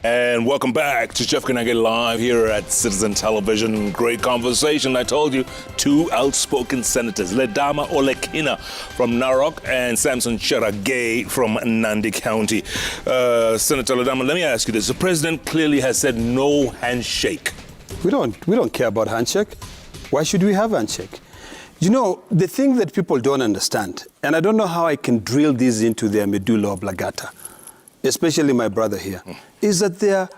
And welcome back to Jeff Koinange live here at Citizen Television. Great conversation. I told you, two outspoken senators, Ledama Olekina from Narok and Samson Cherargei from Nandi County. Senator Ledama, let me ask you this. The president clearly has said no handshake. We don't care about handshake. Why should we have handshake? You know, the thing that people don't understand, and I don't know how I can drill this into their medulla oblongata, especially my brother here, is that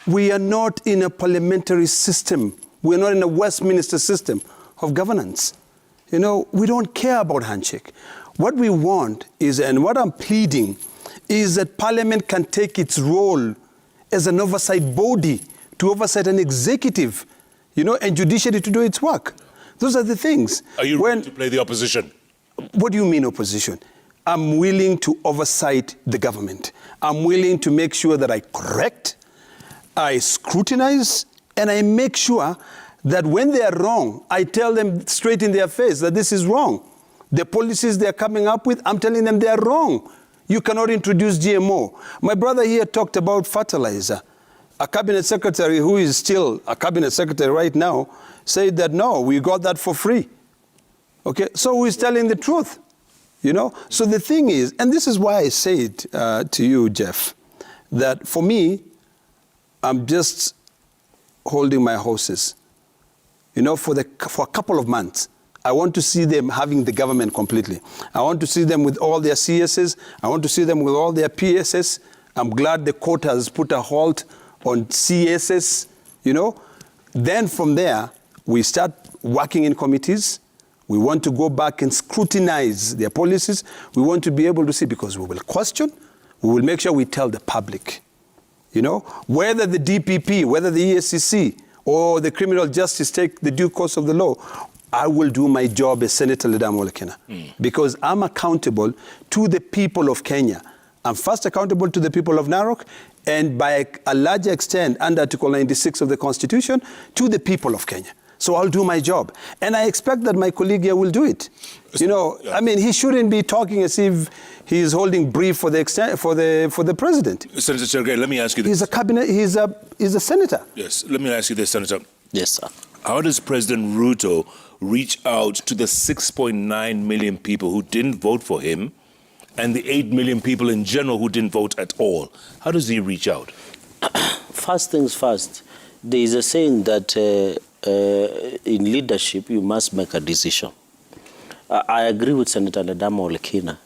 we are not in a parliamentary system. We're not in a Westminster system of governance. You know, we don't care about handshake. What we want is, and what I'm pleading, is that Parliament can take its role as an oversight body to oversight an executive, you know, and judiciary to do its work. Those are the things. Are you ready to play the opposition? What do you mean opposition? I'm willing to oversight the government. I'm willing to make sure that I correct, I scrutinize, and I make sure that when they are wrong, I tell them straight in their face that this is wrong. The policies they're coming up with, I'm telling them they are wrong. You cannot introduce GMO. My brother here talked about fertilizer. A cabinet secretary who is still a cabinet secretary right now said that, no, we got that for free. Okay, so who is telling the truth? You know, so the thing is, and this is why I say it to you, Jeff, that for me, I'm just holding my horses. You know, for a couple of months, I want to see them having the government completely. I want to see them with all their CSs. I want to see them with all their PSs. I'm glad the court has put a halt on CSs, you know. Then from there, we start working in committees. We want to go back and scrutinize their policies. We want to be able to see, because we will question, we will make sure we tell the public, you know, whether the DPP, whether the ESCC or the criminal justice take the due course of the law. I will do my job as Senator Ledama Olekina because I'm accountable to the people of Kenya. I'm first accountable to the people of Narok, and by a larger extent, under Article 96 of the Constitution, to the people of Kenya. So I'll do my job. And I expect that my colleague here will do it. You know, I mean, he shouldn't be talking as if he's holding brief for the president. Senator Cherargei, let me ask you this. He's a senator. Yes, let me ask you this, Senator. Yes, sir. How does President Ruto reach out to the 6.9 million people who didn't vote for him and the 8 million people in general who didn't vote at all? How does he reach out? First things first, there is a saying that in leadership, you must make a decision. I agree with Senator Ledama Olekina,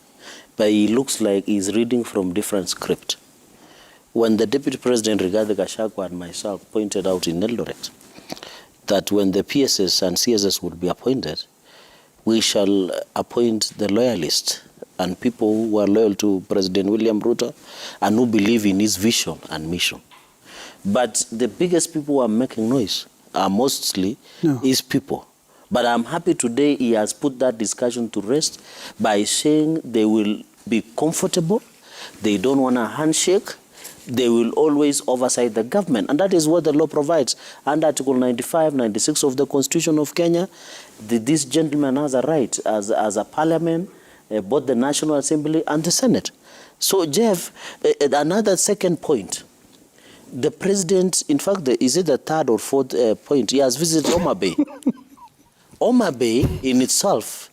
but he looks like he's reading from different script. When the Deputy President Rigathi Gachagua and myself pointed out in Eldoret that when the PSS and CSS would be appointed, we shall appoint the loyalists and people who are loyal to President William Ruto and who believe in his vision and mission. But the biggest people who are making noise are mostly his people. But I'm happy today he has put that discussion to rest by saying they will be comfortable, they don't want a handshake, they will always oversight the government. And that is what the law provides. Under Article 95, 96 of the Constitution of Kenya, this gentleman has a right as a parliament, both the National Assembly and the Senate. So, Jeff, another second point. The president, in fact, is it the third or fourth point? He has visited Homa Bay. Homa Bay in itself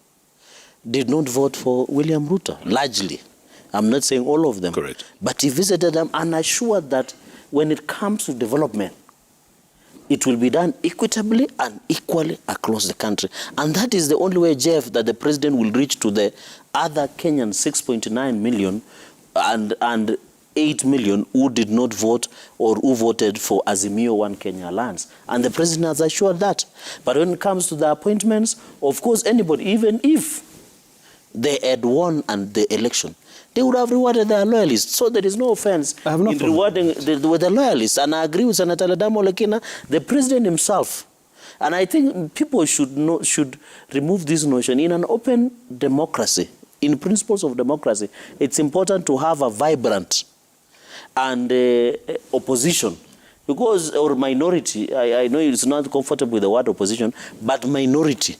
did not vote for William Ruto, largely. I'm not saying all of them. Correct. But he visited them and assured that when it comes to development, it will be done equitably and equally across the country. And that is the only way, Jeff, that the president will reach to the other Kenyan 6.9 million and 8 million who did not vote or who voted for Azimio One Kenya Alliance. And the president has assured that. But when it comes to the appointments, of course, anybody, even if they had won the election, they would have rewarded their loyalists. So there is no offense in rewarding the loyalists. And I agree with Senator Ledama Olekina, the president himself. And I think people should remove this notion. In an open democracy, in principles of democracy, it's important to have a vibrant and opposition, because, or minority, I know it's not comfortable with the word opposition, but minority.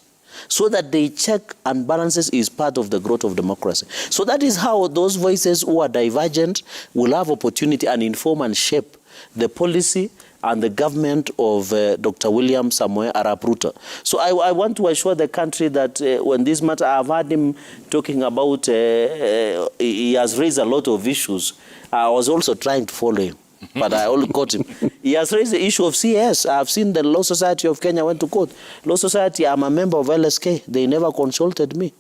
so that the check and balances is part of the growth of democracy. So that is how those voices who are divergent will have opportunity and inform and shape the policy and the government of Dr. William Samoei Arap Ruto. So I want to assure the country that when this matter, I've heard him talking about, he has raised a lot of issues. I was also trying to follow him, but I only caught him. He has raised the issue of CS. I've seen the Law Society of Kenya went to court. Law Society, I'm a member of LSK. They never consulted me.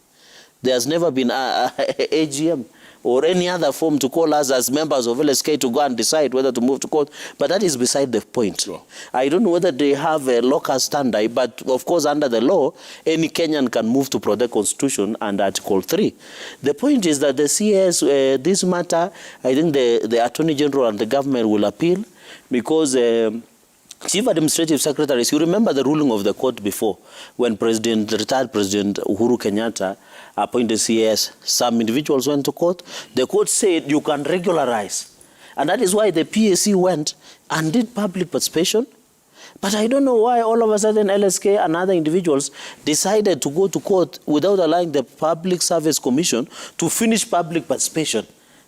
There has never been a AGM or any other form to call us as members of LSK to go and decide whether to move to court. But that is beside the point. Sure. I don't know whether they have a local standard, but of course under the law, any Kenyan can move to protect Constitution and Article 3. The point is that the CS, this matter, I think the Attorney General and the government will appeal because Chief Administrative Secretaries, you remember the ruling of the court before when retired President Uhuru Kenyatta appointed CS. Some individuals went to court. The court said you can regularize. And that is why the PAC went and did public participation. But I don't know why all of a sudden LSK and other individuals decided to go to court without allowing the Public Service Commission to finish public participation.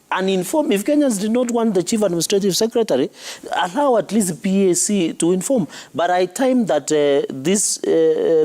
And inform, if Kenyans did not want the Chief Administrative Secretary, allow at least PAC to inform. But I timed that this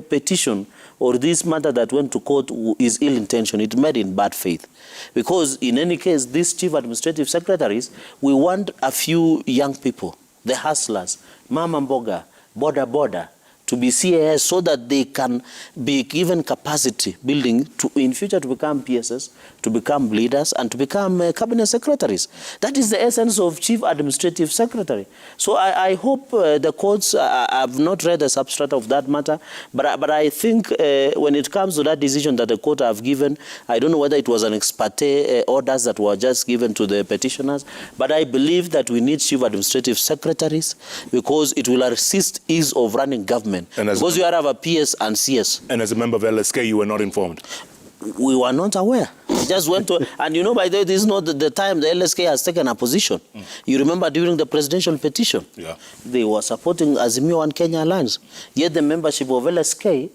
petition or this matter that went to court is ill-intentioned. It made in bad faith. Because in any case, these Chief Administrative Secretaries, we want a few young people, the hustlers, Mama Mboga, Boda, to be CAS so that they can be given capacity building to in future to become PSS, to become leaders, and to become cabinet secretaries. That is the essence of Chief Administrative Secretary. So I hope the courts, I've not read the substrat of that matter, but I think when it comes to that decision that the court have given, I don't know whether it was an ex parte orders that were just given to the petitioners, but I believe that we need Chief Administrative Secretaries because it will assist ease of running government. Because you have a PS and CS. And as a member of LSK, you were not informed? We were not aware. We just went to, and you know, by the way, this is not the time the LSK has taken a position. You remember during the presidential petition, they were supporting Azimio and Kenya Alliance. Yet the membership of LSK,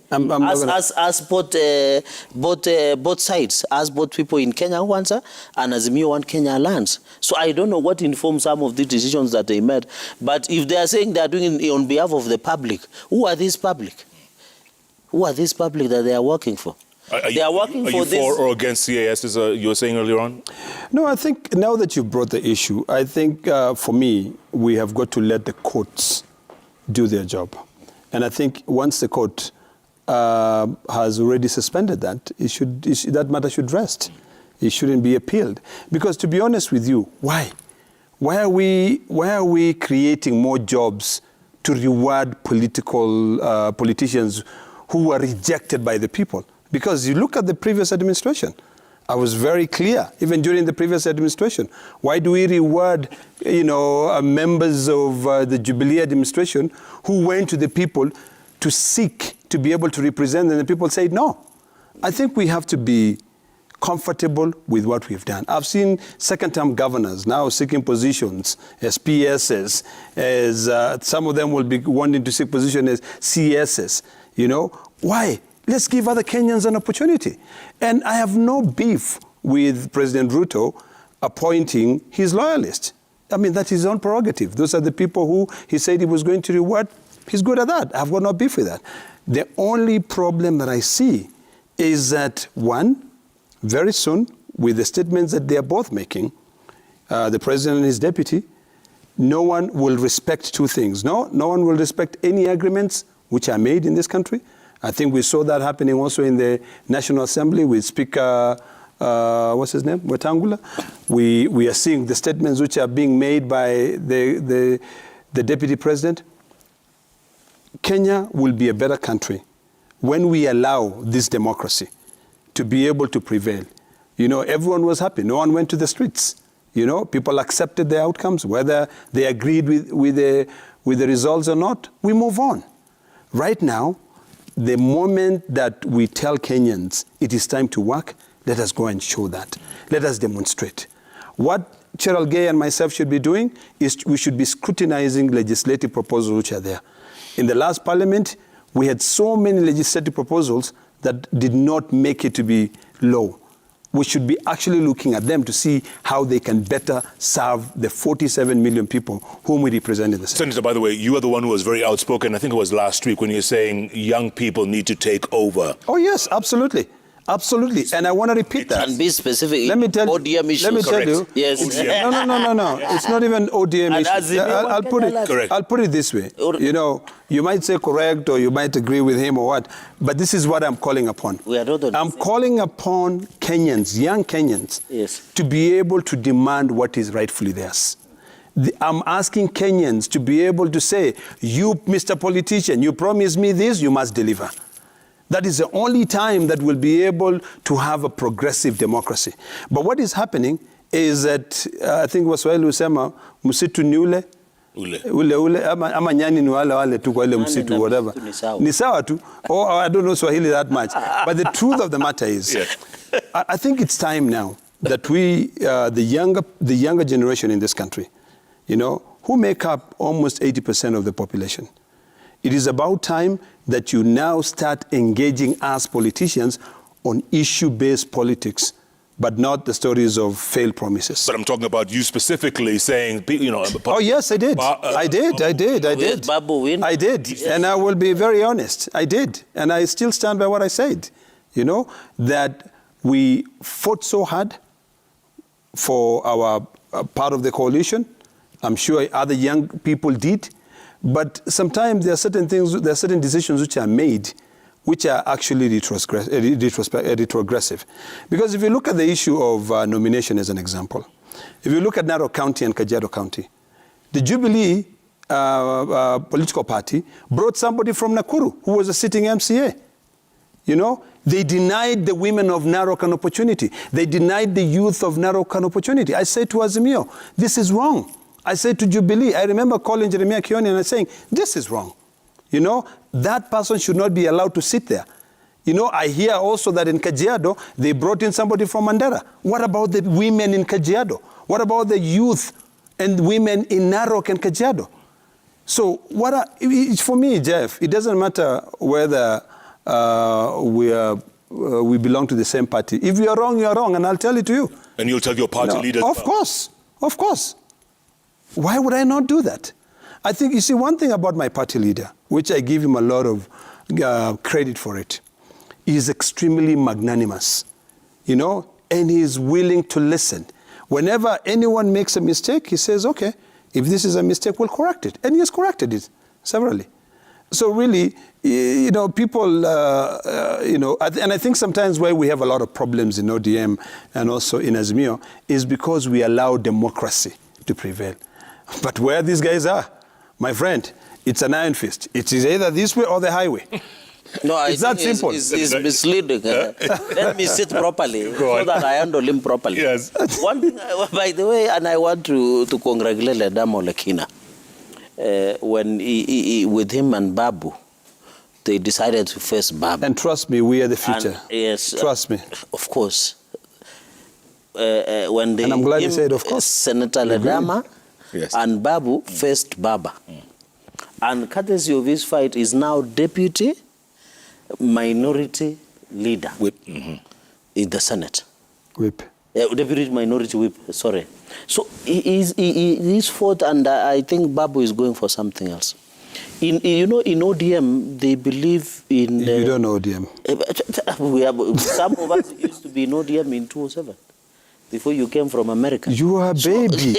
both sides, as both people in Kenya Kwanza and Azimio and Kenya Alliance. So I don't know what informs some of the decisions that they made. But if they are saying they are doing it on behalf of the public, who are these public? Who are these public that they are working for? They are working for this. Are you for or against CAS, as you were saying earlier on? No, I think now that you've brought the issue, I think for me, we have got to let the courts do their job. And I think once the court has already suspended that, that matter should rest. It shouldn't be appealed. Because to be honest with you, why? Why are we creating more jobs to reward politicians who were rejected by the people? Because you look at the previous administration, I was very clear, even during the previous administration. Why do we reward, members of the Jubilee administration who went to the people to seek to be able to represent them? And the people said no. I think we have to be comfortable with what we've done. I've seen second-term governors now seeking positions as PSs, as some of them will be wanting to seek position as CSs. Why? Let's give other Kenyans an opportunity. And I have no beef with President Ruto appointing his loyalists. I mean, that's his own prerogative. Those are the people who he said he was going to reward. He's good at that. I've got no beef with that. The only problem that I see is that, one, very soon, with the statements that they are both making, the president and his deputy, no one will respect two things. No one will respect any agreements which are made in this country. I think we saw that happening also in the National Assembly with Speaker, what's his name, Wetangula. We are seeing the statements which are being made by the Deputy President. Kenya will be a better country when we allow this democracy to be able to prevail. Everyone was happy. No one went to the streets. People accepted the outcomes, whether they agreed with the results or not. We move on. Right now, the moment that we tell Kenyans it is time to work, let us go and show that. Let us demonstrate. What Cheryl Gay and myself should be doing is we should be scrutinizing legislative proposals which are there. In the last parliament, we had so many legislative proposals that did not make it to be low. We should be actually looking at them to see how they can better serve the 47 million people whom we represent in the Senate. Senator, by the way, you are the one who was very outspoken. I think it was last week when you were saying young people need to take over. Oh, yes, absolutely. Absolutely. And I want to repeat that. And be specific. Let me tell ODM issues. Let me tell you. Yes. No. It's not even ODM issues. I'll put it this way. You know, you might say correct or you might agree with him or what, but this is what I'm calling upon. I'm calling upon Kenyans, young Kenyans, to be able to demand what is rightfully theirs. I'm asking Kenyans to be able to say, you, Mr. Politician, you promised me this, you must deliver. That is the only time that we'll be able to have a progressive democracy. But what is happening is that, I think Waswahili husema, msitu ni ule, ama nyani ni wale tu kwa ile msitu, whatever. Ni sawa tu. Or I don't know Swahili that much. But the truth of the matter is, I think it's time now that we, the younger generation in this country, you know, who make up almost 80% of the population, it is about time that you now start engaging as politicians on issue-based politics, but not the stories of failed promises. But I'm talking about you specifically saying, you know... Oh, yes, I did. I did. Babu win? I did. And I will be very honest. I did. And I still stand by what I said. You know, that we fought so hard for our part of the coalition. I'm sure other young people did. But sometimes there are certain things, there are certain decisions which are made which are actually retrogressive. Because if you look at the issue of nomination as an example, if you look at Narok County and Kajiado County, the Jubilee political party brought somebody from Nakuru who was a sitting MCA. You know, they denied the women of Narok an opportunity. They denied the youth of Narok an opportunity. I say to Azimio, this is wrong. I said to Jubilee, I remember calling Jeremiah Kioni and saying, this is wrong. You know, that person should not be allowed to sit there. You know, I hear also that in Kajiado, they brought in somebody from Mandera. What about the women in Kajiado? What about the youth and women in Narok and Kajiado? So for me, Jeff, it doesn't matter whether we belong to the same party. If you are wrong, you are wrong, and I'll tell it to you. And you'll tell your party leaders? Of course. Why would I not do that? I think, you see, one thing about my party leader, which I give him a lot of credit for it, he is extremely magnanimous, you know, and he is willing to listen. Whenever anyone makes a mistake, he says, okay, if this is a mistake, we'll correct it. And he has corrected it severally. So really, you know, people, you know, and I think sometimes why we have a lot of problems in ODM and also in Azimio is because we allow democracy to prevail. But where these guys are, my friend, it's an iron fist. It is either this way or the highway. No, it's that simple. It's misleading. Let me sit properly so that I handle him properly. Yes. One thing, by the way, and I want to congratulate Ledamo Lekina. When with him and Babu, they decided to face Babu. And trust me, we are the future. And, yes. Trust me. Of course. When they, and I'm glad you said, of course. Senator Ledama and Babu faced Baba. And courtesy of his fight is now deputy minority leader in the Senate. Whip. Deputy minority whip, sorry. So he's fought, and I think Babu is going for something else. You know, in ODM, they believe in... You don't know ODM. Some of us used to be in ODM in 2007. Before you came from America. You are a baby.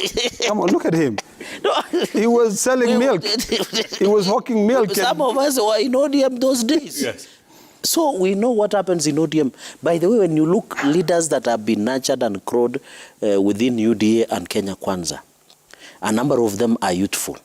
Come on, look at him. No. He was selling milk. He was hawking milk. Some of us were in ODM those days. Yes. So we know what happens in ODM. By the way, when you look leaders that have been nurtured and crowed within UDA and Kenya Kwanza, a number of them are youthful.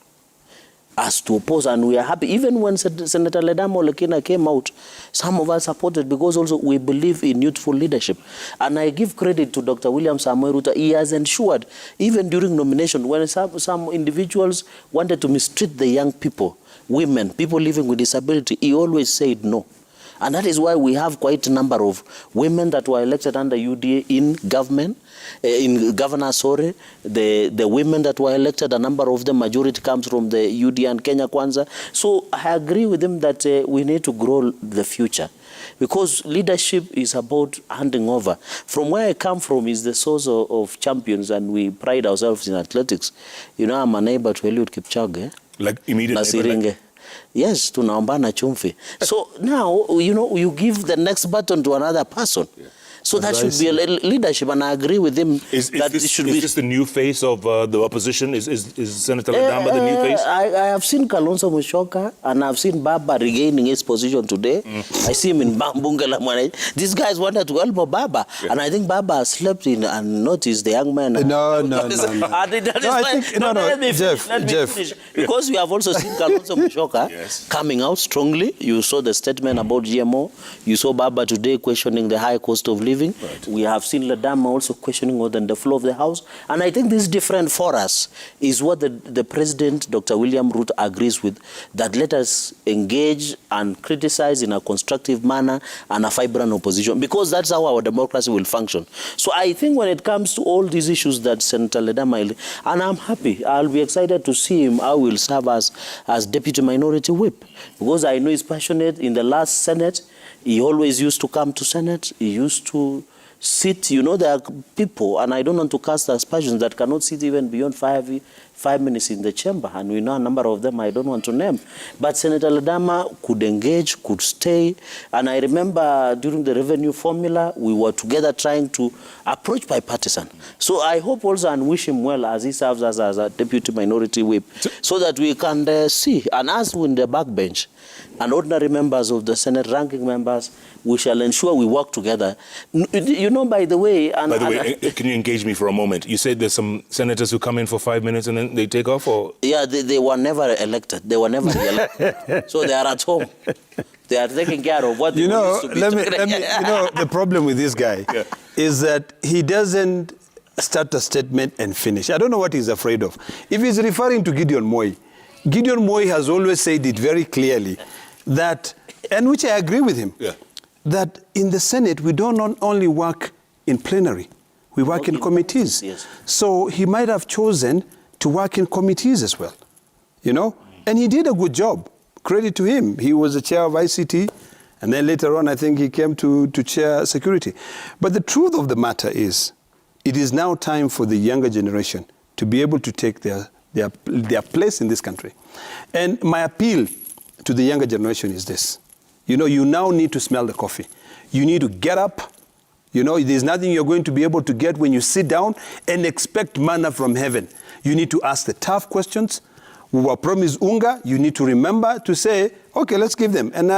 As to oppose, and we are happy. Even when Senator Ledamo Lekina came out, some of us supported because also we believe in youthful leadership. And I give credit to Dr. William Samoei Ruto. He has ensured, even during nomination, when some individuals wanted to mistreat the young people, women, people living with disability, he always said no. And that is why we have quite a number of women that were elected under UDA in government, the women that were elected, a number of them, majority comes from the UDA and Kenya Kwanza. So I agree with him that we need to grow the future. because leadership is about handing over. From where I come from is the source of champions, and we pride ourselves in athletics. You know, I'm a neighbor to Eliud Kipchoge. Like immediately. Nasiringe. Yes, tunaombana chumvi. So now, you know, you give the next baton to another person. Yeah. So that should be a leadership, and I agree with him. Is this the new face of the opposition? Is Senator Ledama the new face? I have seen Kalonzo Musyoka, and I've seen Baba regaining his position today. I see him in Bunge la Mwananchi. These guys wanted to help Baba, and I think Baba has slept in and noticed the young man. No. Jeff. Finish. Because we have also seen Kalonzo Musyoka coming out strongly. You saw the statement about GMO. You saw Baba today questioning the high cost of living. Right. We have seen Ledama also questioning more than the floor of the House. And I think this is different for us, is what the President, Dr. William Ruto, agrees with, that let us engage and criticize in a constructive manner and a vibrant opposition, because that's how our democracy will function. So I think when it comes to all these issues that Senator Ledama, and I'm happy, I'll be excited to see him, how he'll serve as Deputy Minority Whip, because I know he's passionate. In the last Senate, he always used to come to Senate. He used to sit. You know, there are people, and I don't want to cast aspersions, that cannot sit even beyond five minutes in the chamber. And we know a number of them I don't want to name. But Senator Ledama could engage, could stay. And I remember during the revenue formula, we were together trying to approach bipartisan. So I hope also and wish him well as he serves as a Deputy Minority Whip, so that we can see, and as in the backbench, and ordinary members of the Senate, ranking members, we shall ensure we work together. You know, by the way... can you engage me for a moment? You said there's some senators who come in for 5 minutes and then they take off, or...? Yeah, they were never elected. They were never elected. So they are at home. They are taking care of what they used to be. You know, the problem with this guy is that he doesn't start a statement and finish. I don't know what he's afraid of. If he's referring to Gideon Moi has always said it very clearly that, and which I agree with him, that in the Senate we don't only work in plenary, we work in committees. Yes. So he might have chosen to work in committees as well, you know, and he did a good job. Credit to him. He was the chair of ICT, and then later on I think he came to chair security. But the truth of the matter is, it is now time for the younger generation to be able to take their place in this country. And my appeal to the younger generation is this. You know, you now need to smell the coffee. You need to get up. You know, there's nothing you're going to be able to get when you sit down and expect manna from heaven. You need to ask the tough questions. We were promised unga. You need to remember to say, okay, let's give them. And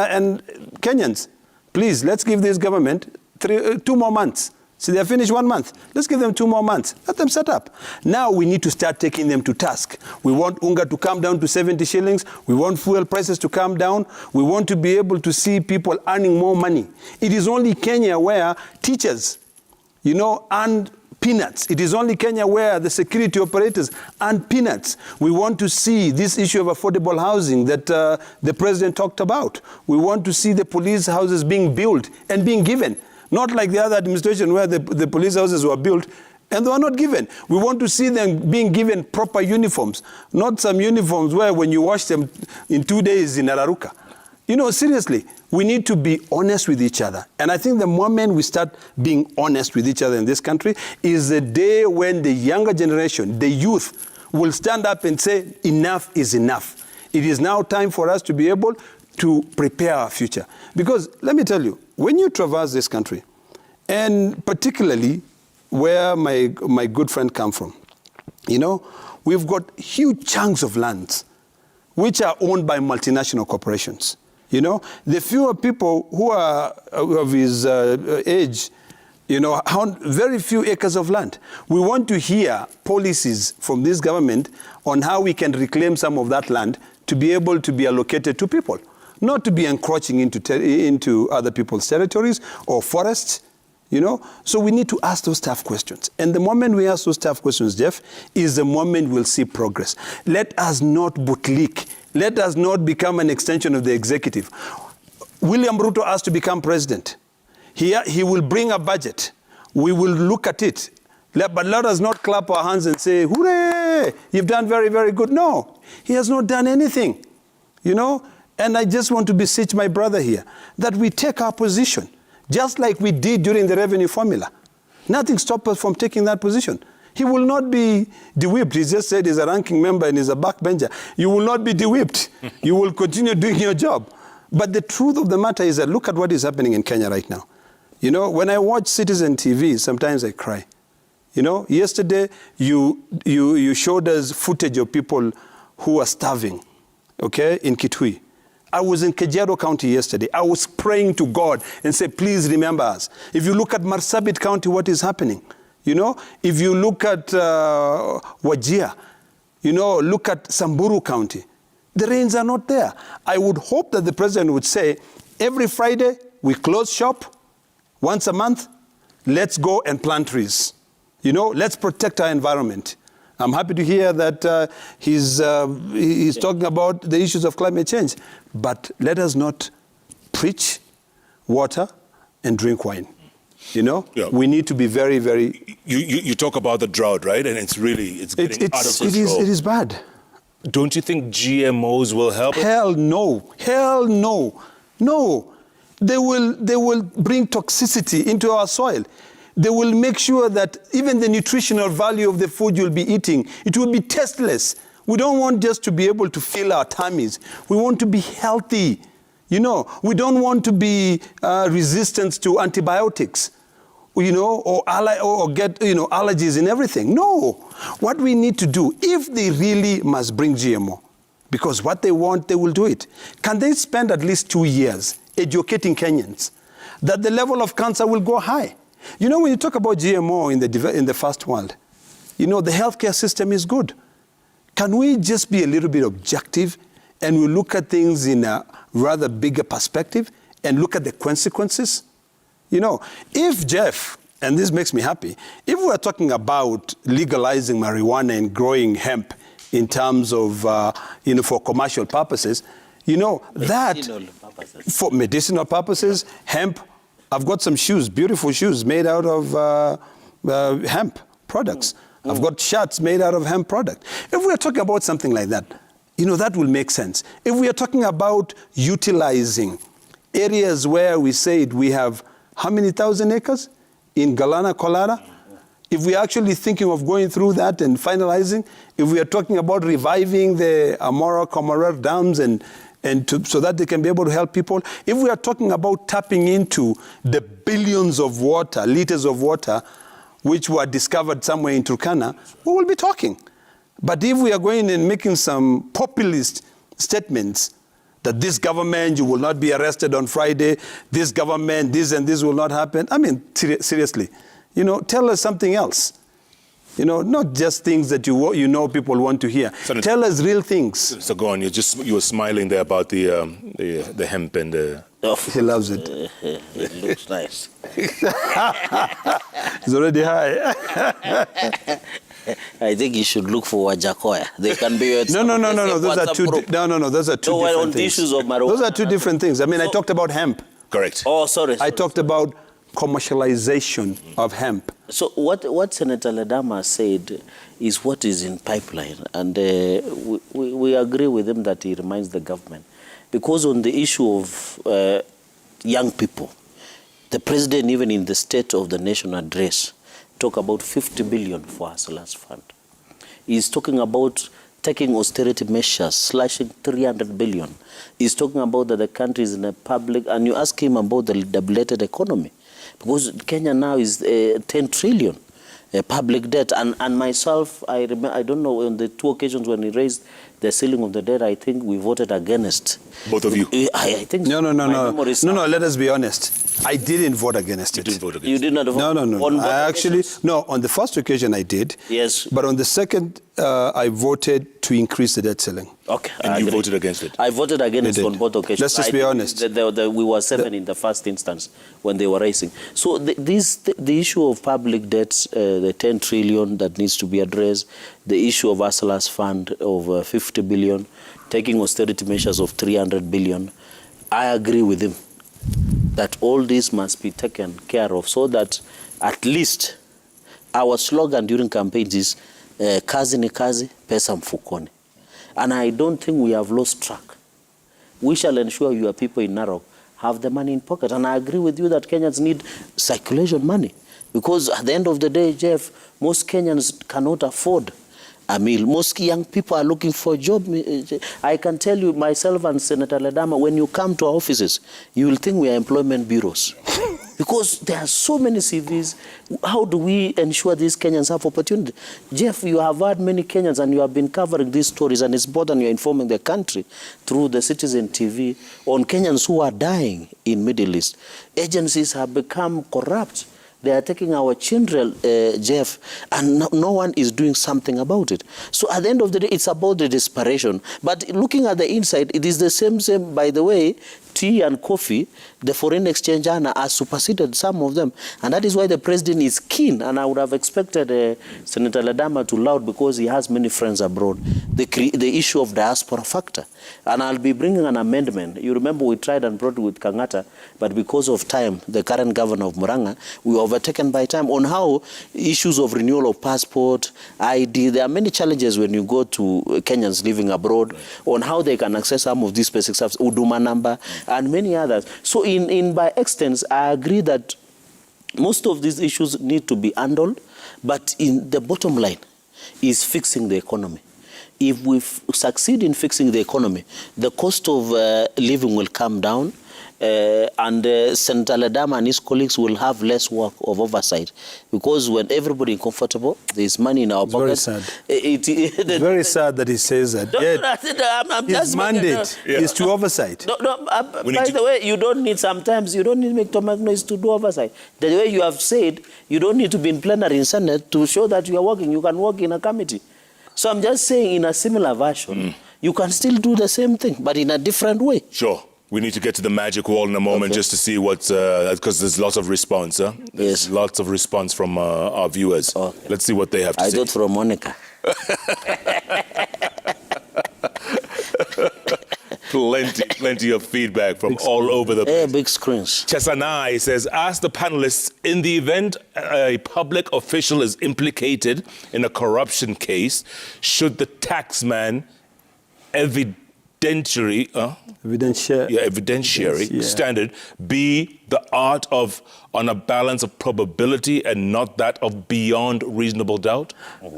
Kenyans, please, let's give this government 2 more months. So they have finished 1 month. Let's give them 2 more months. Let them set up. Now we need to start taking them to task. We want unga to come down to 70 shillings. We want fuel prices to come down. We want to be able to see people earning more money. It is only Kenya where teachers, you know, earn peanuts. It is only Kenya where the security operators earn peanuts. We want to see this issue of affordable housing that the president talked about. We want to see the police houses being built and being given. Not like the other administration where the police houses were built and they were not given. We want to see them being given proper uniforms, not some uniforms where when you wash them in 2 days in Araruka. You know, seriously, we need to be honest with each other. And I think the moment we start being honest with each other in this country is the day when the younger generation, the youth, will stand up and say, enough is enough. It is now time for us to be able to prepare our future. Because let me tell you, when you traverse this country, and particularly where my good friend come from, you know, we've got huge chunks of lands which are owned by multinational corporations. You know, the fewer people who are of his age, you know, own very few acres of land. We want to hear policies from this government on how we can reclaim some of that land to be able to be allocated to people, not to be encroaching into other people's territories or forests, you know. So we need to ask those tough questions. And the moment we ask those tough questions, Jeff, is the moment we'll see progress. Let us not bootlick. Let us not become an extension of the executive. William Ruto asked to become president. He will bring a budget. We will look at it. But let us not clap our hands and say, hooray, you've done very, very good. No, he has not done anything. You know, And I just want to beseech my brother here that we take our position, just like we did during the revenue formula. Nothing stops us from taking that position. He will not be de-whipped. He just said he's a ranking member and he's a backbencher. You will not be de-whipped. You will continue doing your job. But the truth of the matter is that look at what is happening in Kenya right now. You know, when I watch Citizen TV, sometimes I cry. You know, yesterday you showed us footage of people who are starving, okay, in Kitui. I was in Kajiado County yesterday. I was praying to God and say, please remember us. If you look at Marsabit County, what is happening? You know, if you look at Wajir, you know, look at Samburu County, the rains are not there. I would hope that the president would say, every Friday we close shop, once a month, let's go and plant trees. You know, let's protect our environment. I'm happy to hear that he's talking about the issues of climate change. But let us not preach water and drink wine. You know, we need to be very, very... You talk about the drought, right? And it's getting out of control. It is bad. Don't you think GMOs will help? Hell no. Hell no. No. They will bring toxicity into our soil. They will make sure that even the nutritional value of the food you'll be eating, it will be tasteless. We don't want just to be able to fill our tummies. We want to be healthy. You know, we don't want to be resistant to antibiotics, you know, or get, you know, allergies and everything. No. What we need to do, if they really must bring GMO, because what they want, they will do it. Can they spend at least 2 years educating Kenyans that the level of cancer will go high? You know, when you talk about GMO in the first world, you know, the healthcare system is good. Can we just be a little bit objective and we look at things in a rather bigger perspective and look at the consequences? You know, if Jeff, and this makes me happy, if we're talking about legalizing marijuana and growing hemp in terms of, you know, for commercial purposes, you know, for medicinal purposes, hemp, I've got some shoes, beautiful shoes made out of hemp products. I've got shirts made out of hemp product. If we're talking about something like that, you know, that will make sense. If we are talking about utilizing areas where we said we have how many thousand acres in Galana Kulalu, if we're actually thinking of going through that and finalizing, if we are talking about reviving the Amora Komarer dams so that they can be able to help people. If we are talking about tapping into the billions of liters of water, which were discovered somewhere in Turkana, we will be talking. But if we are going and making some populist statements that this government, you will not be arrested on Friday, this government, this and this will not happen, I mean, seriously, you know, tell us something else. You know, not just things that you know people want to hear. Senator, tell us real things. So go on. You were smiling there about the hemp and the... He loves it. It looks nice. It's already high. I think you should look for Wajakoya. They can be... No. Those are two. Those are two different things. Issues of marijuana. Those are two different things. I mean, I talked about hemp. Correct. Oh, sorry. I talked about commercialization of hemp. So what Senator Ledama said is what is in pipeline, and we agree with him that he reminds the government. Because on the issue of young people, the president, even in the State of the Nation address, talk about 50 billion for Hustlers Fund. He's talking about taking austerity measures, slashing 300 billion. He's talking about that the country is in a public, and you ask him about the debilitated economy. Because Kenya now is 10 trillion public debt. And myself, I remember, I don't know, on the 2 occasions when he raised the ceiling of the debt, I think we voted against. Both of you? I think No, let us be honest. I didn't vote against it. You didn't vote against it? You did not vote? No. I actually, on the first occasion I did. Yes. But on the second, I voted to increase the debt ceiling. Okay. And you voted against it? I voted against it on both occasions. Let's just be honest. We were 7 in the first instance when they were raising. So the issue of public debts, the 10 trillion that needs to be addressed, the issue of Hustlers Fund of 50 billion, taking austerity measures of 300 billion, I agree with him that all this must be taken care of so that at least our slogan during campaigns is kazi ni kazi, pesa mfukoni. And I don't think we have lost track. we shall ensure your people in Narok have the money in pocket. And I agree with you that Kenyans need circulation money. Because at the end of the day, Jeff, most Kenyans cannot afford a meal. Most young people are looking for a job. I can tell you, myself and Senator Ledama, when you come to our offices, you will think we are employment bureaus. Because there are so many CVs. How do we ensure these Kenyans have opportunity? Jeff, you have had many Kenyans and you have been covering these stories, and it's important you're informing the country through the Citizen TV on Kenyans who are dying in Middle East. Agencies have become corrupt. They are taking our children, Jeff, and no one is doing something about it. So at the end of the day, it's about the desperation. But looking at the inside, it is the same, by the way, tea and coffee, the foreign exchange has superseded some of them. And that is why the president is keen, and I would have expected Senator Ledama to laud because he has many friends abroad, the issue of diaspora factor. And I'll be bringing an amendment. You remember we tried and brought it with Kangata, but because of time, the current governor of Murang'a, we were overtaken by time on how issues of renewal of passport, ID, there are many challenges when you go to Kenyans living abroad, on how they can access some of these basic stuff, Uduma number, and many others. So in by extent, I agree that most of these issues need to be handled, but in the bottom line is fixing the economy. If we succeed in fixing the economy, the cost of living will come down, and Senator Ledama and his colleagues will have less work of oversight, because when everybody is comfortable, there is money in our pockets. Very sad. It's very sad that he says that. His mandate is to oversight. By the way, you don't need to make stomach noise to do oversight. The way you have said, you don't need to be in plenary in Senate to show that you are working. You can work in a committee. So I'm just saying, in a similar version, you can still do the same thing, but in a different way. Sure. We need to get to the magic wall in a moment just to see what's, because there's lots of response. There's lots of response from our viewers. Okay. Let's see what they have to say. I thought from Monica. Plenty of feedback from all over the place. Big screens. Chesanai says, ask the panelists, in the event a public official is implicated in a corruption case, should the taxman evidentiary standard be the art of on a balance of probability and not that of beyond reasonable doubt?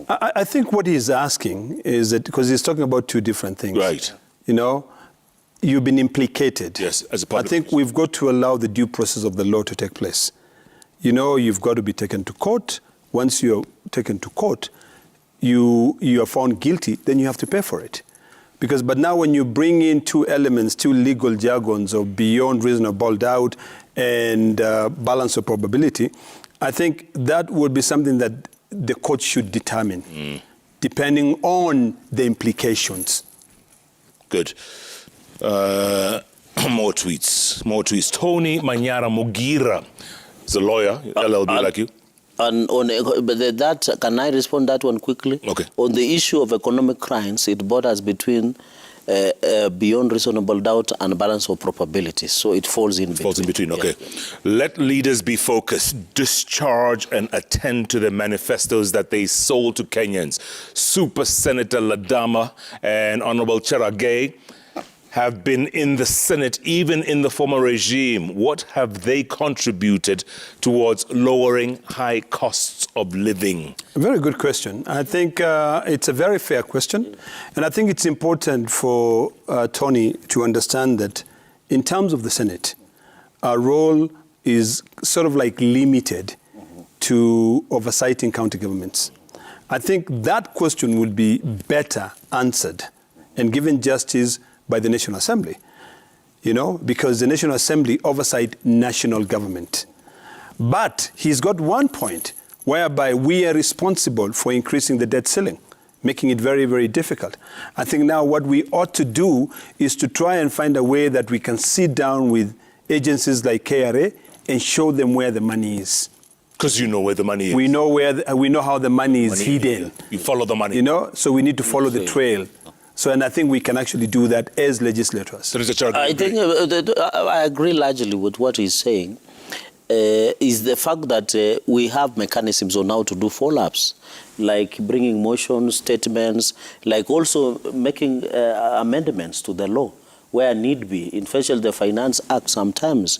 I think what he's asking is that, because he's talking about two different things. Right. You know, you've been implicated. Yes, as a public I think we've got to allow the due process of the law to take place. You know, you've got to be taken to court. Once you're taken to court, you are found guilty, then you have to pay for it. But now when you bring in two elements, two legal jargons of beyond reasonable doubt and balance of probability, I think that would be something that the court should determine, depending on the implications. Good. More tweets. Tony Manyara Mugira is a lawyer, LLB like you. And on that, can I respond that one quickly? Okay. On the issue of economic crimes, it borders between beyond reasonable doubt and balance of probability. So it falls in between. Falls in between, okay. Yeah. Let leaders be focused, discharge and attend to the manifestos that they sold to Kenyans. Super Senator Ledama and Honorable Cherargei have been in the Senate, even in the former regime. What have they contributed towards lowering high costs of living? A very good question. I think it's a very fair question. And I think it's important for Tony to understand that in terms of the Senate, our role is sort of like limited to oversighting county governments. I think that question will be better answered and given justice by the National Assembly, you know, because the National Assembly oversight national government. But he's got one point whereby we are responsible for increasing the debt ceiling, making it very, very difficult. I think now what we ought to do is to try and find a way that we can sit down with agencies like KRA and show them where the money is. Because you know where the money is. We know we know how the money is hidden. You follow the money. You know, so we need to follow the trail. So, and I think we can actually do that as legislators. I think I agree largely with what he's saying. Is the fact that we have mechanisms on how to do follow-ups, like bringing motions, statements, like also making amendments to the law where need be, especially the Finance Act sometimes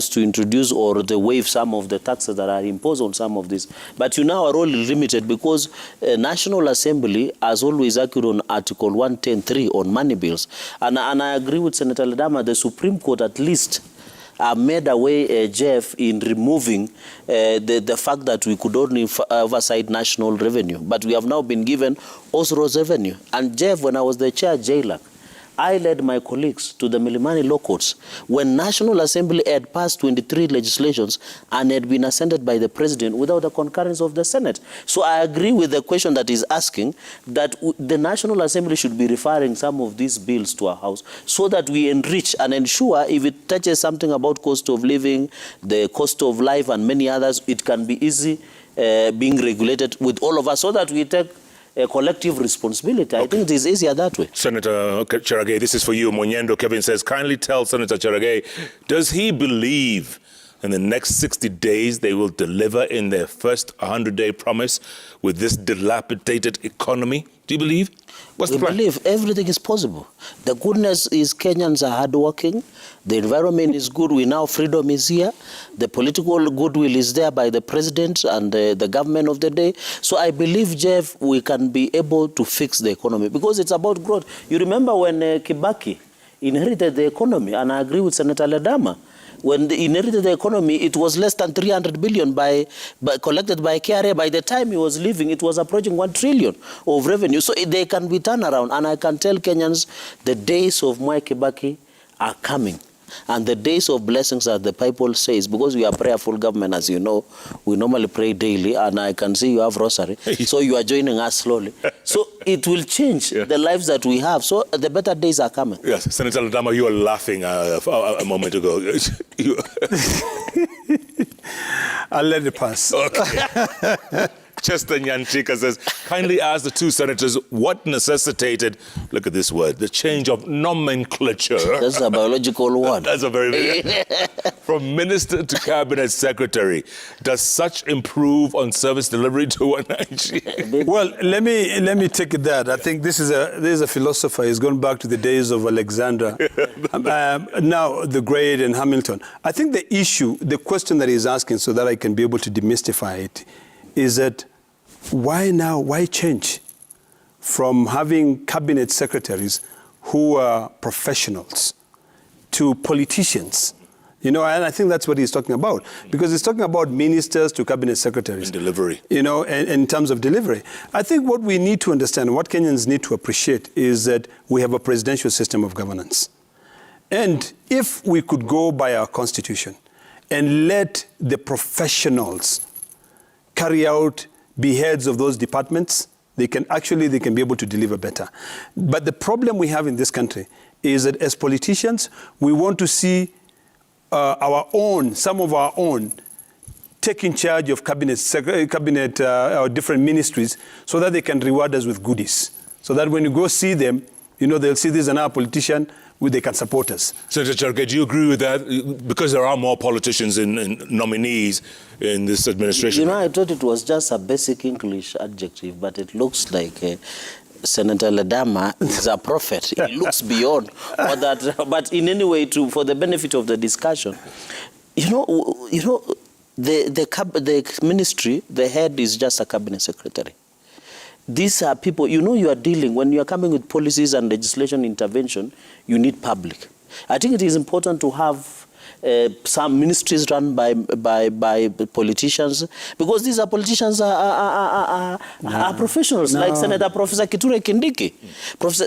to introduce or to waive some of the taxes that are imposed on some of these. But our role is limited because National Assembly has always argued on Article 110.3 on money bills. And I agree with Senator Ledama, the Supreme Court at least made away, Jeff, in removing the fact that we could only oversight national revenue. But we have now been given Osro's revenue. And Jeff, when I was the chair JKLive, I led my colleagues to the Milimani law courts when National Assembly had passed 23 legislations and had been ascended by the President without the concurrence of the Senate. So I agree with the question that is asking that the National Assembly should be referring some of these bills to our House so that we enrich and ensure if it touches something about cost of living, the cost of life and many others, it can be easy being regulated with all of us so that we take a collective responsibility. I think it is easier that way. Senator Cherargei, this is for you. Monyendo Kevin says, kindly tell Senator Cherargei, does he believe in the next 60 days they will deliver in their first 100-day promise with this dilapidated economy? Do you believe? What's the plan? I believe everything is possible. The goodness is Kenyans are hardworking. The environment is good. We now freedom is here. The political goodwill is there by the president and the government of the day. So I believe, Jeff, we can be able to fix the economy because it's about growth. You remember when Kibaki inherited the economy, and I agree with Senator Ledama, when they inherited the economy, it was less than 300 billion collected by KRA. By the time he was leaving, it was approaching 1 trillion of revenue. So they can be turned around. And I can tell Kenyans the days of Mwai Kibaki are coming. And the days of blessings, as the Bible says, because we are prayerful government, as you know, we normally pray daily, and I can see you have rosary, so you are joining us slowly. So it will change the lives that we have. So the better days are coming. Yes, Senator Ledama, you were laughing a moment ago. I'll let it pass. Okay. Chester Nyanchika says, kindly ask the two senators what necessitated, look at this word, the change of nomenclature. That's a biological word. That's a very from minister to cabinet secretary. Does such improve on service delivery to Wananchi? Well, let me take that. I think this is a philosopher. He's gone back to the days of Alexander, now the Great and Hamilton. I think the question that he's asking, so that I can be able to demystify it, is that why now? Why change from having cabinet secretaries who are professionals to politicians? And I think that's what he's talking about, because he's talking about ministers to cabinet secretaries. In delivery. And in terms of delivery. I think what we need to understand, what Kenyans need to appreciate, is that we have a presidential system of governance. And if we could go by our constitution and let the professionals carry out, be heads of those departments, they can be able to deliver better. But the problem we have in this country is that as politicians, we want to see some of our own, taking charge of cabinet or different ministries so that they can reward us with goodies. So that when you go see them, they'll see this is another politician, they can support us. Senator Cherargei, do you agree with that? Because there are more politicians and nominees in this administration. I thought it was just a basic English adjective, but it looks like Senator Ledama is a prophet. He looks beyond all that. But in any way, for the benefit of the discussion, the ministry, the head is just a cabinet secretary. These are people, you are dealing, when you are coming with policies and legislation intervention, you need public. I think it is important to have some ministries run by politicians, because these are politicians are professionals, like Senator Professor Kithure Kindiki.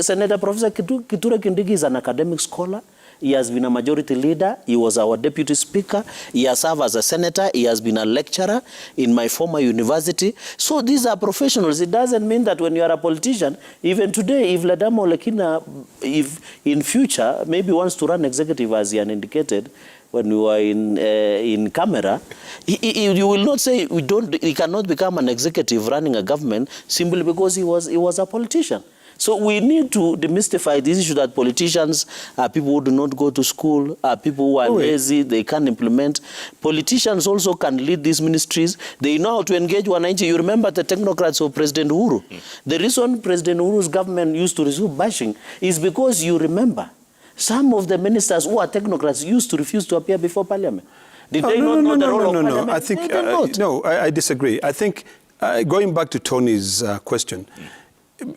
Senator Professor Kithure Kindiki is an academic scholar. He has been a majority leader. He was our deputy speaker. He has served as a senator. He has been a lecturer in my former university. So these are professionals. It doesn't mean that when you are a politician, even today, if Ledama Olekina, if in future, maybe wants to run executive, as he had indicated, when we were in camera, you will not say he cannot become an executive running a government simply because he was a politician. So we need to demystify this issue that politicians are people who do not go to school, are people who are lazy, they can't implement. Politicians also can lead these ministries. They know how to engage Wananchi. You remember the technocrats of President Uhuru. The reason President Uhuru's government used to resume bashing is because you remember Some of the ministers who are technocrats used to refuse to appear before Parliament. Did they not know the role of Parliament? I think, They did not. no, I disagree. I think, going back to Tony's question,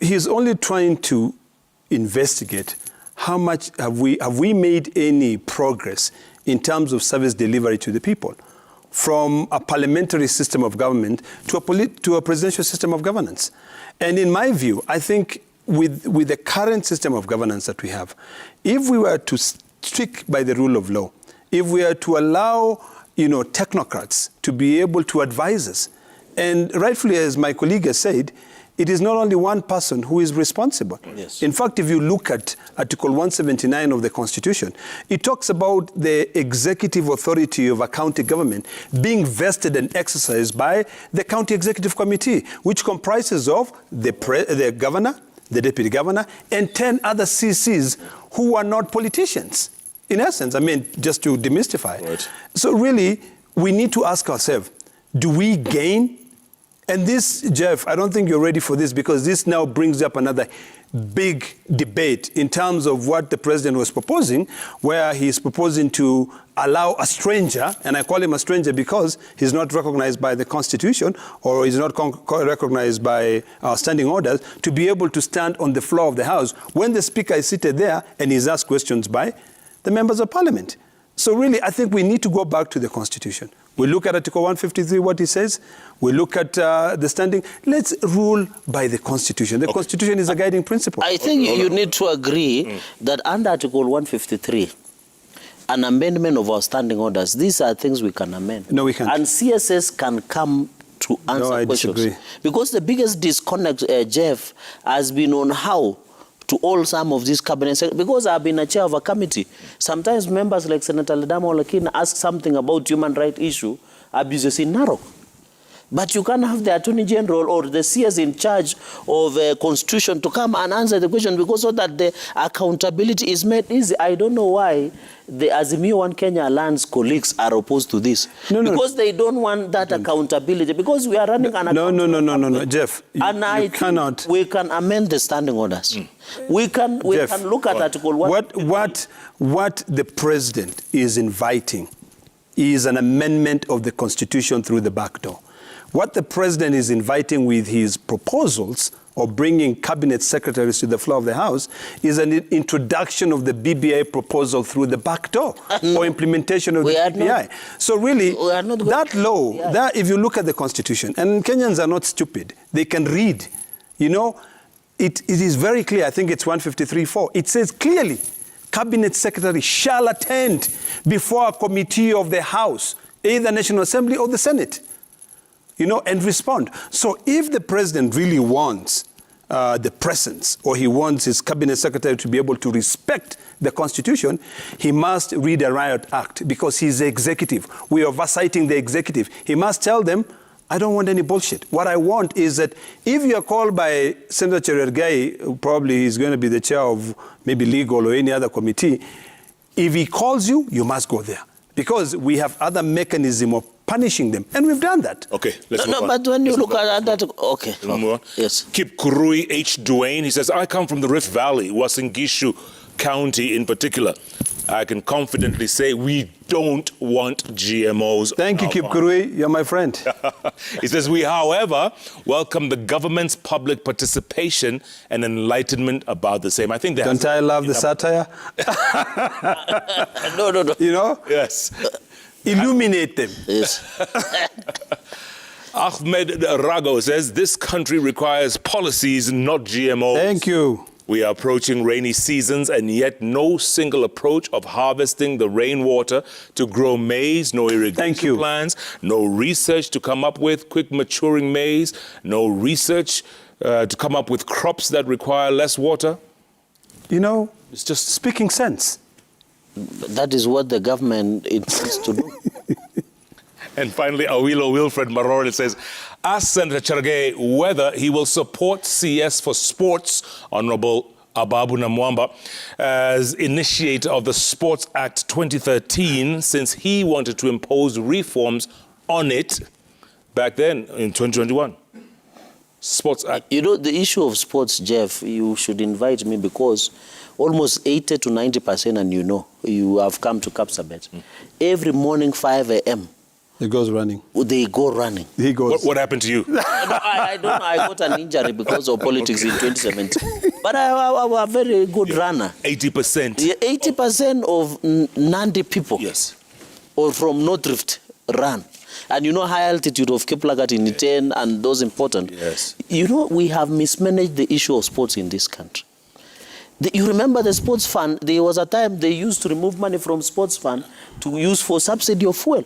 he's only trying to investigate how much have we made any progress in terms of service delivery to the people, from a parliamentary system of government to a presidential system of governance. And in my view, I think with the current system of governance that we have, if we were to stick by the rule of law, if we are to allow, technocrats to be able to advise us, and rightfully, as my colleague has said, it is not only one person who is responsible. Yes. In fact, if you look at Article 179 of the Constitution, it talks about the executive authority of a county government being vested and exercised by the County Executive Committee, which comprises of the governor, the deputy governor, and 10 other CCs who are not politicians. In essence, just to demystify. Right. So really, we need to ask ourselves, do we gain? And this, Jeff, I don't think you're ready for this, because this now brings up another big debate in terms of what the president was proposing, where he's proposing to allow a stranger, and I call him a stranger because he's not recognized by the Constitution or he's not recognized by our standing orders, to be able to stand on the floor of the House when the Speaker is seated there and he's asked questions by the members of Parliament. So really, I think we need to go back to the Constitution. We look at Article 153, what it says. We look at the standing. Let's rule by the Constitution. The Constitution is a guiding principle. I think you need to agree that under Article 153, an amendment of our standing orders, these are things we can amend. No, we can't. And CSS can come to answer I questions. disagree. Because the biggest disconnect, Jeff, has been on how to all some of these cabinets, because I've been a chair of a committee. Sometimes members like Senator Ledama Olekina ask something about human rights issue, abuses in Narok. But you can't have the Attorney General or the CS in charge of Constitution to come and answer the question, because so that the accountability is made easy. I don't know why the Azimio One Kenya Alliance colleagues are opposed to this. Because they don't want that accountability, because we are running an No, Jeff, you cannot. We can amend the standing orders. We can look at Article 1. What the president is inviting is an amendment of the Constitution through the back door. What the president is inviting with his proposals of bringing cabinet secretaries to the floor of the House is an introduction of the BBI proposal through the back door or implementation of the BBI. So really, that law, if you look at the Constitution, and Kenyans are not stupid, they can read. It is very clear. I think it's 153.4. It says clearly, cabinet secretary shall attend before a committee of the House, either National Assembly or the Senate, and respond. So if the president really wants the presence, or he wants his cabinet secretary to be able to respect the Constitution, he must read a riot act, because he's the executive. We are oversighting the executive. He must tell them, I don't want any bullshit. What I want is that if you are called by Senator Cherargei, who probably is going to be the chair of maybe legal or any other committee, if he calls you, you must go there. Because we have other mechanism of punishing them. And we've done that. Okay, let's move on. But when you look at that, okay. Move on. Yes. Kip Kurui H. Duane, he says, I come from the Rift Valley, Uasin Gishu County in particular. I can confidently say we don't want GMOs. Thank you, Kip Kurui. You're my friend. He says, we, however, welcome the government's public participation and enlightenment about the same. I think that. Don't I love the satire? No. Yes. Illuminate them. Yes. Ahmed Rago says, this country requires policies, not GMOs. Thank you. We are approaching rainy seasons, and yet no single approach of harvesting the rainwater to grow maize, no irrigation plans, no research to come up with quick maturing maize, no research to come up with crops that require less water. It's just speaking sense. That is what the government intends to do. And finally, Awilo Wilfred Marore says, ask Senator Cherargei whether he will support CS for Sports, Honorable Ababu Namwamba, as initiator of the Sports Act 2013, since he wanted to impose reforms on it back then in 2021. Sports Act. You know, the issue of sports, Jeff, you should invite me because almost 80 to 90%, and you have come to Kapsabet. Every morning, 5 a.m., He goes running. they go running. He goes. What happened to you? I don't know. I got an injury because of politics in 2017. But I'm a very good runner. 80%. Yeah, 80% of Nandi people Yes. or from North Rift run. And high altitude of Kiplagat in Iten and those important. Yes. We have mismanaged the issue of sports in this country. You remember the sports fund, there was a time they used to remove money from sports fund to use for subsidy of fuel.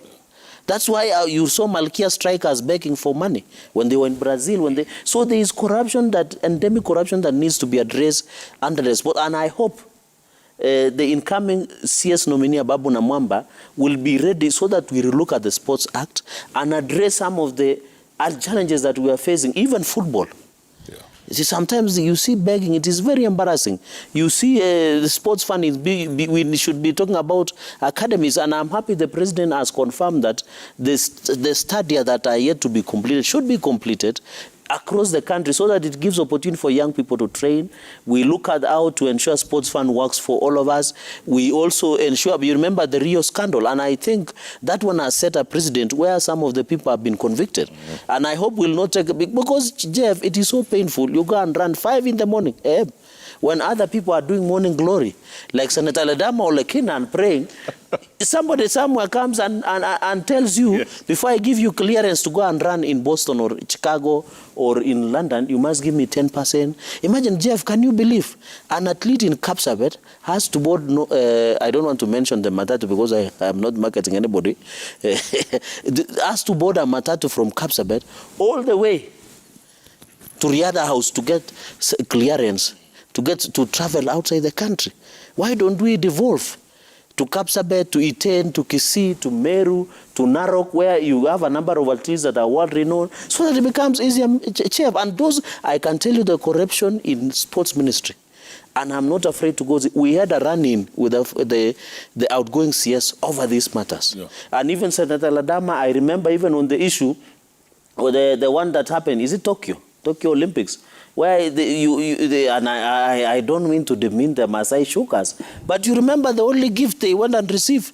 That's why you saw Malkia strikers begging for money when they were in Brazil. So there is corruption, endemic corruption that needs to be addressed under the sport. And I hope the incoming CS nominee Babu Namwamba will be ready so that we look at the Sports Act and address some of the challenges that we are facing, even football. Yeah. You see, sometimes you see begging, it is very embarrassing. You see the sports fund, we should be talking about academies, and I'm happy the president has confirmed that the studies that are yet to be completed should be completed across the country so that it gives opportunity for young people to train. We look at how to ensure sports fund works for all of us. We also ensure, you remember the Rio scandal, and I think that one has set a precedent where some of the people have been convicted. And I hope we'll not take a big, because Jeff, it is so painful. You go and run 5 in the morning, when other people are doing morning glory, like Senator Ledama Olekina and praying. Somebody somewhere comes and tells you, before I give you clearance to go and run in Boston or Chicago or in London, you must give me 10%. Imagine, Jeff, can you believe an athlete in Kapsabet has to board, I don't want to mention the Matatu because I am not marketing anybody, has to board a Matatu from Kapsabet all the way to Riada House to get clearance, to travel outside the country. Why don't we devolve to Kapsabet, to Iten, to Kisii, to Meru, to Narok, where you have a number of athletes that are world-renowned, so that it becomes easier, Chef. And those, I can tell you, the corruption in sports ministry. And I'm not afraid to go. We had a run-in with the outgoing CS over these matters. Yeah. And even Senator Ledama, I remember even on the issue, or the one that happened, is it Tokyo Olympics? Where and I don't mean to demean the Maasai Shukas, but you remember the only gift they went and received.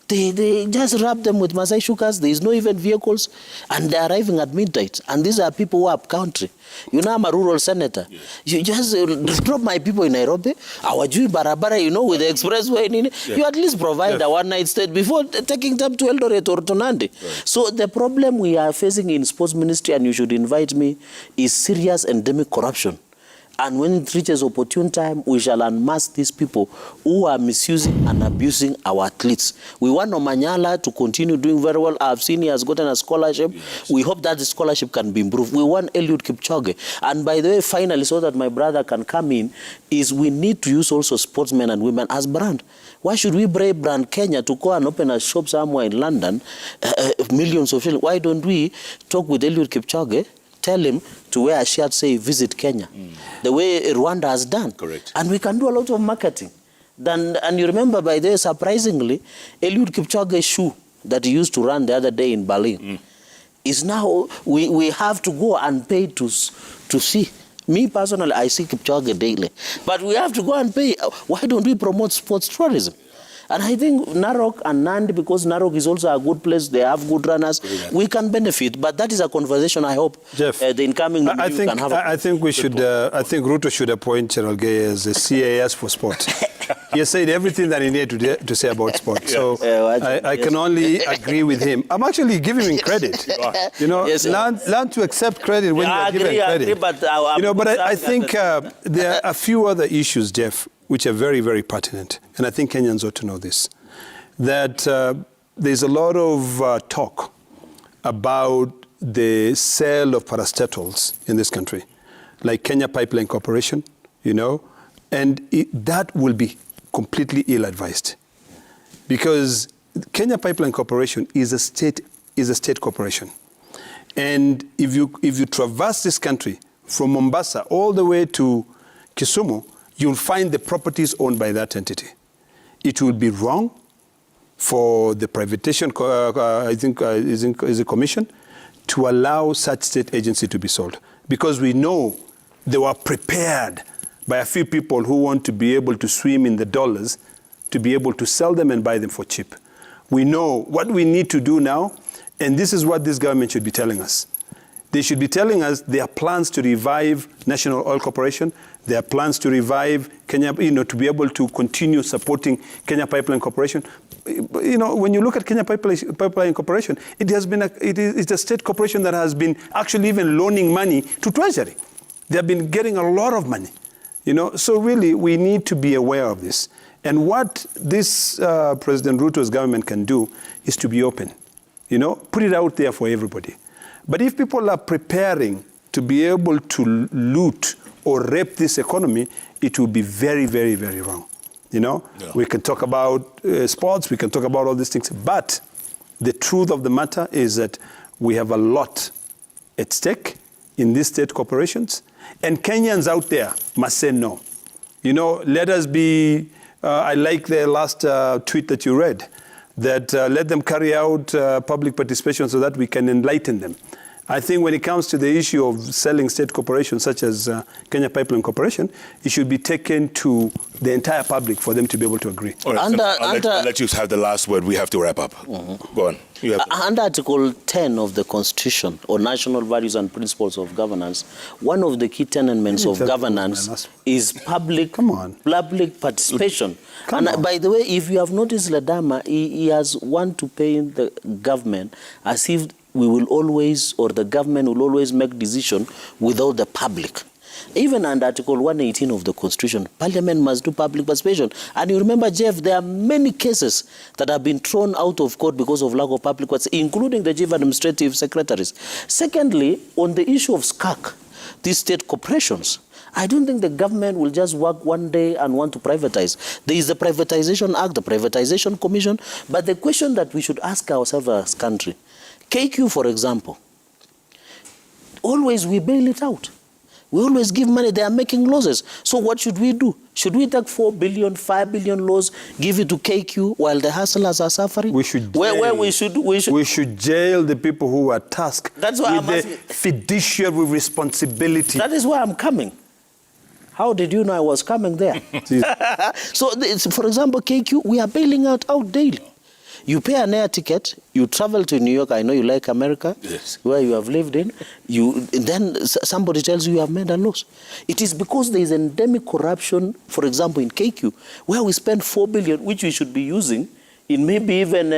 They just wrap them with Maasai Shukas. There is no even vehicles, and they're arriving at midnight. And these are people who are up country. I'm a rural senator. Yes. You just drop my people in Nairobi, Awajui Barabara, with the expressway. Yeah. You at least provide a one-night stay before taking them to Eldoret or to Nandi. Right. So the problem we are facing in sports ministry, and you should invite me, is serious endemic corruption. And when it reaches opportune time, we shall unmask these people who are misusing and abusing our athletes. We want Omanyala to continue doing very well. I've seen he has gotten a scholarship. Yes. We hope that the scholarship can be improved. We want Eliud Kipchoge. And by the way, finally, so that my brother can come in, is we need to use also sportsmen and women as brand. Why should we brand Kenya to go and open a shop somewhere in London, millions of shillings? Why don't we talk with Eliud Kipchoge, tell him to wear a shirt, say, visit Kenya, the way Rwanda has done. Correct. And we can do a lot of marketing. And you remember, by the way, surprisingly, Eliud Kipchoge's shoe that he used to run the other day in Berlin is now, we have to go and pay to see. Me personally, I see Kipchoge daily. But we have to go and pay. Why don't we promote sports tourism? And I think Narok and Nandi, because Narok is also a good place, they have good runners, we can benefit. But that is a conversation I hope Jeff, the incoming can have. I think we should. I think Ruto should appoint Cherargei as the CAS for sport. He has said everything that he needed to say about sport. Yeah. So I can only agree with him. I'm actually giving him credit. Yes, learn to accept credit when you're given credit. But I think there are a few other issues, Jeff, which are very, very pertinent. And I think Kenyans ought to know this, that there's a lot of talk about the sale of parastatals in this country, like Kenya Pipeline Corporation, and that will be completely ill-advised. Because Kenya Pipeline Corporation is a state corporation. And if you traverse this country from Mombasa all the way to Kisumu, you'll find the properties owned by that entity. It will be wrong for the privatization, I think is a commission, to allow such state agency to be sold. because we know they were prepared by a few people who want to be able to swim in the dollars to be able to sell them and buy them for cheap. We know what we need to do now, and this is what this government should be telling us. They should be telling us their plans to revive National Oil Corporation, their plans to revive Kenya, to be able to continue supporting Kenya Pipeline Corporation. When you look at Kenya Pipeline Corporation, it's a state corporation that has been actually even loaning money to Treasury. They have been getting a lot of money. So really, we need to be aware of this. And what this President Ruto's government can do is to be open. Put it out there for everybody. But if people are preparing to be able to loot or rape this economy, it will be very, very, very wrong. Yeah. We can talk about sports, we can talk about all these things, but the truth of the matter is that we have a lot at stake in these state corporations, and Kenyans out there must say no. Let us be, I like the last tweet that you read, that let them carry out public participation so that we can enlighten them. I think when it comes to the issue of selling state corporations such as Kenya Pipeline Corporation, it should be taken to the entire public for them to be able to agree. All right, I'll let you have the last word. We have to wrap up. Mm-hmm. Go on. Under Article 10 of the Constitution, or National Values and Principles of Governance, one of the key tenements of governance is public participation. By the way, if you have noticed, Ledama, he has want to paint the government as if we will always, or the government will always make decision without the public. Even under Article 118 of the Constitution, Parliament must do public participation. And you remember, Jeff, there are many cases that have been thrown out of court because of lack of public participation, including the chief administrative secretaries. Secondly, on the issue of SCAC, these state corporations, I don't think the government will just work one day and want to privatize. There is the Privatization Act, the Privatization Commission, but the question that we should ask ourselves as a country, KQ, for example, always we bail it out. We always give money. They are making losses. So what should we do? Should we take 4 billion, 5 billion loss, give it to KQ while the hustlers are suffering? We should jail the people who are tasked with the fiduciary responsibility. That is where I'm coming. How did you know I was coming there? So, for example, KQ, we are bailing out daily. You pay an air ticket, you travel to New York, I know you like America, yes, where you have lived in, then somebody tells you have made a loss. It is because there is endemic corruption, for example, in KQ, where we spend 4 billion, which we should be using in maybe even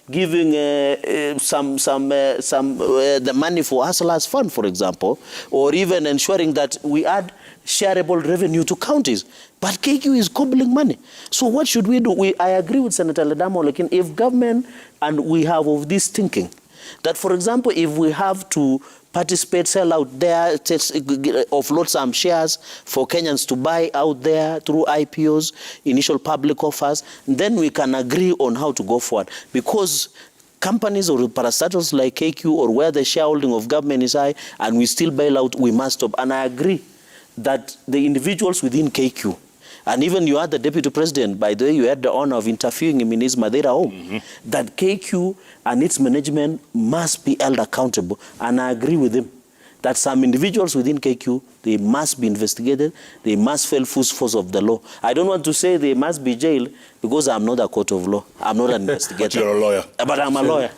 giving the money for Hustlers Fund, for example, or even ensuring that we add shareable revenue to counties. But KQ is cobbling money. So what should we do? I agree with Senator Ledama Olekin, if government, and we have of this thinking, that, for example, if we have to participate, sell out there, offload some shares for Kenyans to buy out there through IPOs, initial public offers, then we can agree on how to go forward. Because companies or parastatals like KQ, or where the shareholding of government is high and we still bail out, we must stop. And I agree that the individuals within KQ, and even you are the deputy president, by the way, you had the honor of interviewing him in his Madeira home, that KQ and its management must be held accountable. And I agree with him that some individuals within KQ, they must be investigated, they must fail full force of the law. I don't want to say they must be jailed, because I'm not a court of law. I'm not an investigator. But you're a lawyer. But I'm a lawyer.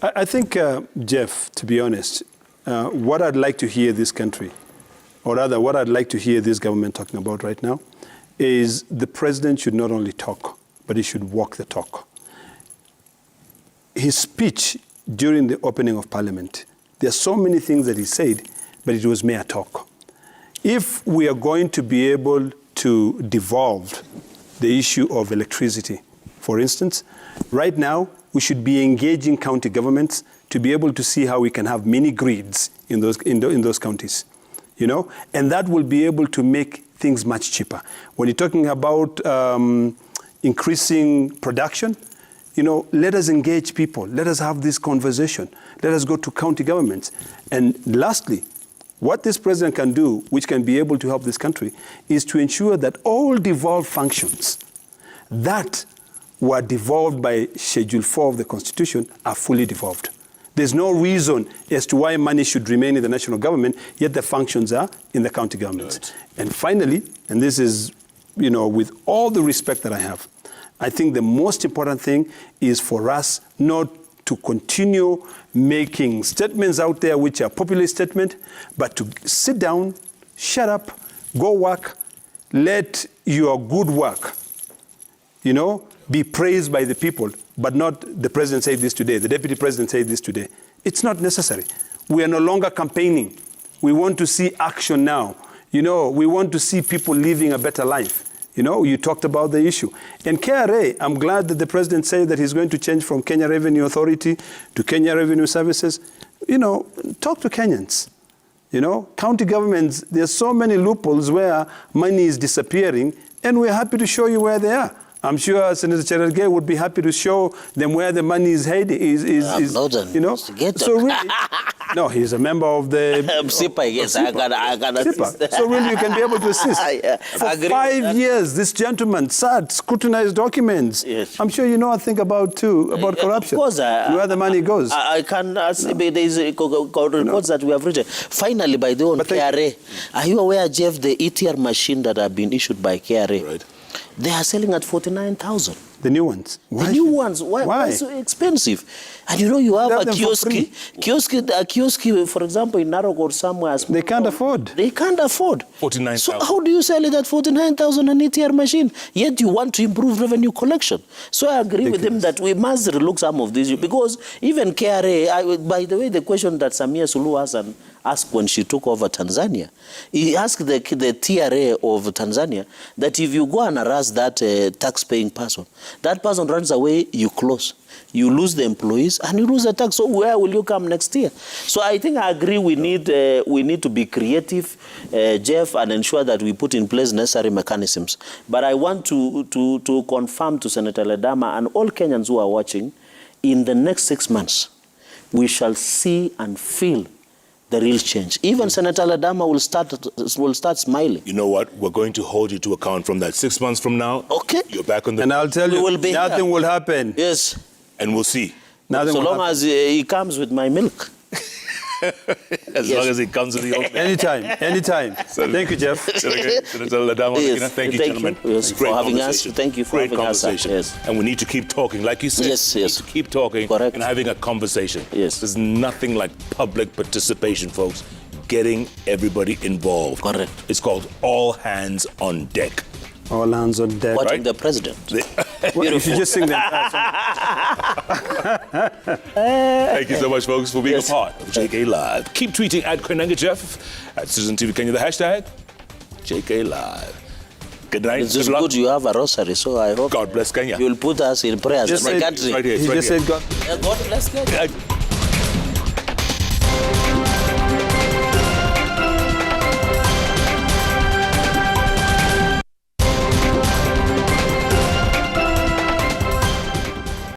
I think, Jeff, to be honest, what I'd like to hear this country, or rather what I'd like to hear this government talking about right now, is the president should not only talk, but he should walk the talk. His speech during the opening of Parliament, there are so many things that he said, but it was mere talk. If we are going to be able to devolve the issue of electricity, for instance, right now we should be engaging county governments to be able to see how we can have mini grids in those counties, and that will be able to make things much cheaper. When you're talking about increasing production, let us engage people. Let us have this conversation. Let us go to county governments. And lastly, what this president can do, which can be able to help this country, is to ensure that all devolved functions that were devolved by Schedule 4 of the Constitution are fully devolved. There's no reason as to why money should remain in the national government, yet the functions are in the county governments. Right. And finally, and this is, with all the respect that I have, I think the most important thing is for us not to continue making statements out there which are populist statements, but to sit down, shut up, go work, let your good work, be praised by the people, but not the president said this today, the deputy president said this today. It's not necessary. We are no longer campaigning. We want to see action now. We want to see people living a better life. You talked about the issue. And KRA, I'm glad that the president said that he's going to change from Kenya Revenue Authority to Kenya Revenue Services. Talk to Kenyans. County governments, there's so many loopholes where money is disappearing, and we're happy to show you where they are. I'm sure Senator Cherargei would be happy to show them where the money is heading. So really, no, he's a member of the SIPA, yes, I got SIPA. So really, you can be able to assist. Yeah, For 5 years, this gentleman sat, scrutinized documents. Yes. I'm sure I think about corruption. Of course, where the money goes. I can there's reports that we have written. Finally, by the way, on KRA, are you aware, Jeff, the ETR machine that have been issued by KRA? Right. They are selling at 49,000. The new ones. Why? The new ones. Why so expensive? And you have a kiosk, for example, in Narok or somewhere. They can't afford. They can't afford. 49,000. So how do you sell it at 49,000 an ETR machine? Yet you want to improve revenue collection. So I agree with him that we must relook some of these, because even KRA, by the way, the question that Samia Suluhu Hassan asked when she took over Tanzania, he asked the TRA of Tanzania that if you go and harass that tax-paying person, that person runs away, you close. You lose the employees and you lose the tax. So where will you come next year? So I think I agree we need to be creative, Jeff, and ensure that we put in place necessary mechanisms. But I want to confirm to Senator Ledama and all Kenyans who are watching, in the next 6 months, we shall see and feel the real change. Even Senator Ledama will start smiling. You know what? We're going to hold you to account from that. 6 months from now, okay, you're back on the... And I'll tell you, nothing will happen. Yes. And we'll see. So long as he comes with my milk. As long as he comes with the old... Anytime. Thank you, Jeff. Senator Ledama, yes. Thank you, gentlemen. Yes, for having us. Thank you for Great having us. Yes. And we need to keep talking. Like you said, yes. We need to keep talking. Correct. And having a conversation. Yes. There's nothing like public participation, folks. Getting everybody involved. Correct. It's called all hands on deck. All hands on deck. Watching right? the president. Well, you should just sing the Thank you so much, folks, for being a part of JKLive. Keep tweeting at Koinange Jeff, at Citizen TV Kenya, the hashtag JKLive. Good night. It's just good you have a rosary, so I hope God bless Kenya. You'll put us in prayers. Just My say, country. Right here. He Right just here. said God. God bless Kenya.